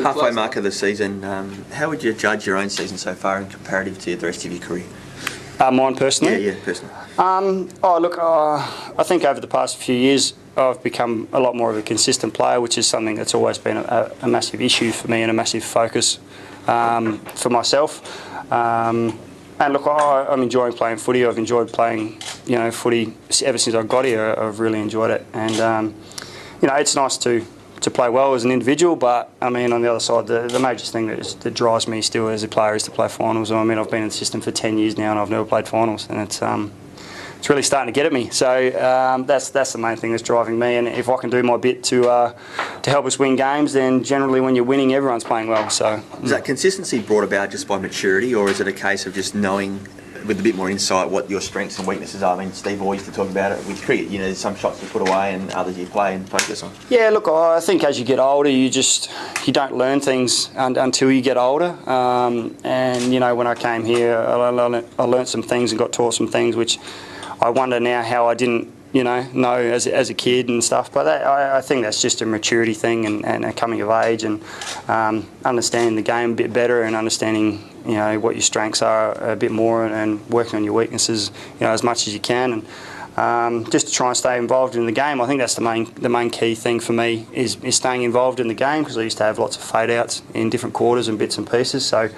Halfway mark of the season, how would you judge your own season so far in comparative to the rest of your career? Mine personally? Yeah, personally. I think over the past few years I've become a lot more of a consistent player, which is something that's always been a massive issue for me and a massive focus for myself. And look, I'm enjoying playing footy. I've enjoyed playing, footy ever since I got here. I've really enjoyed it, and it's nice to play well as an individual. But I mean, on the other side, the major thing that drives me still as a player is to play finals. I mean, I've been in the system for 10 years now, and I've never played finals, and it's really starting to get at me. So that's the main thing that's driving me. And if I can do my bit to help us win games, then generally when you're winning, everyone's playing well. So is that consistency brought about just by maturity, or is it a case of just knowing with a bit more insight what your strengths and weaknesses are? I mean, Steve always used to talk about it with cricket. There's some shots you put away and others you play and focus on. Yeah, look, I think as you get older, you don't learn things until you get older. And when I came here, I learned some things and got taught some things which I wonder now how I didn't, know as a kid and stuff. But I think that's just a maturity thing and a coming of age and understanding the game a bit better and understanding, what your strengths are a bit more and working on your weaknesses, as much as you can. And just to try and stay involved in the game. I think that's the main key thing for me is staying involved in the game, because I used to have lots of fade outs in different quarters and bits and pieces. So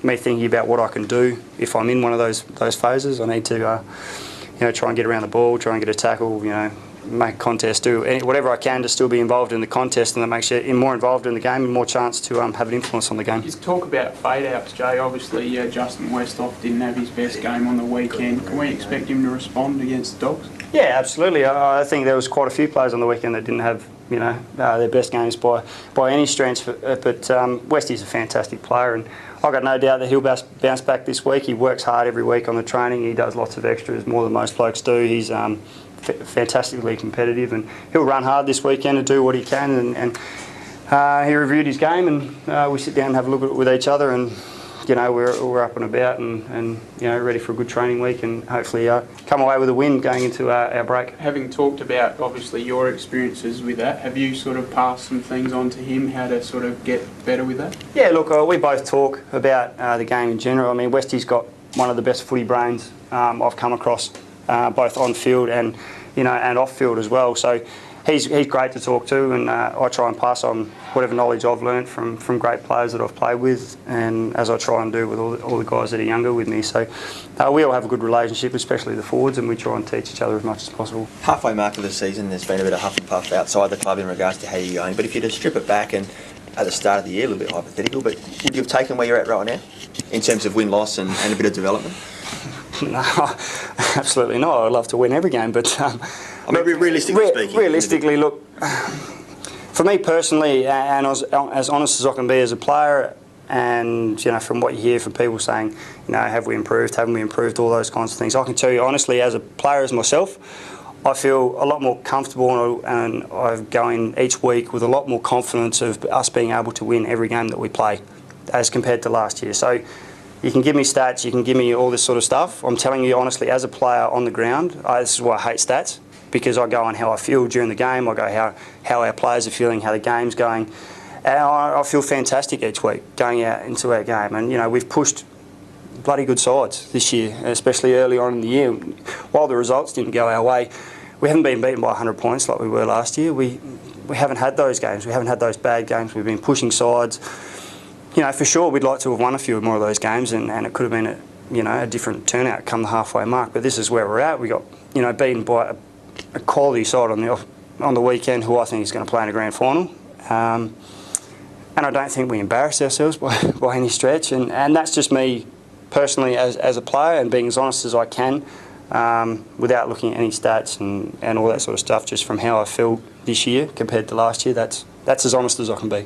me thinking about what I can do if I'm in one of those phases. I need to try and get around the ball, try and get a tackle, make a contest, do whatever I can to still be involved in the contest, and that makes you more involved in the game and more chance to have an influence on the game. You talk about fade outs, Jay. Obviously Justin Westhoff didn't have his best game on the weekend. Can we expect him to respond against the Dogs? Yeah, absolutely. I think there was quite a few players on the weekend that didn't have their best games by any stretch, but Westy's a fantastic player, and I've got no doubt that he'll bounce back this week. He works hard every week on the training. He does lots of extras, more than most blokes do. He's fantastically competitive, and he'll run hard this weekend and do what he can. And he reviewed his game, and we sit down and have a look at it with each other, and we're up and about and ready for a good training week, and hopefully come away with a win going into our break. Having talked about obviously your experiences with that, have you sort of passed some things on to him, how to sort of get better with that? Yeah, look, we both talk about the game in general. I mean, Westy's got one of the best footy brains I've come across, both on field and and off field as well. So he's great to talk to, and I try and pass on whatever knowledge I've learned from great players that I've played with, and as I try and do with all the guys that are younger with me. So we all have a good relationship, especially the forwards, and we try and teach each other as much as possible. Halfway mark of the season, there's been a bit of huff and puff outside the club in regards to how you're going, but if you just strip it back and at the start of the year, a little bit hypothetical, but would you have taken where you're at right now in terms of win-loss and a bit of development? No, absolutely not. I'd love to win every game, but I mean, realistically speaking. Realistically, look, for me personally, and as honest as I can be as a player, and from what you hear from people saying, have we improved, haven't we improved, all those kinds of things, I can tell you honestly, as a player, as myself, I feel a lot more comfortable, and I'm going each week with a lot more confidence of us being able to win every game that we play, as compared to last year. So you can give me stats, you can give me all this sort of stuff. I'm telling you honestly, as a player on the ground, this is why I hate stats, because I go on how I feel during the game, I go how our players are feeling, how the game's going. And I feel fantastic each week going out into our game. And we've pushed bloody good sides this year, especially early on in the year. While the results didn't go our way, we haven't been beaten by 100 points like we were last year. We haven't had those games. We haven't had those bad games. We've been pushing sides. For sure, we'd like to have won a few more of those games, and it could have been a different turnout come the halfway mark. But this is where we're at. We got beaten by a quality side on the weekend, who I think is going to play in a grand final. And I don't think we embarrassed ourselves by any stretch. And that's just me personally as a player, and being as honest as I can, without looking at any stats and all that sort of stuff, just from how I feel this year compared to last year. That's as honest as I can be.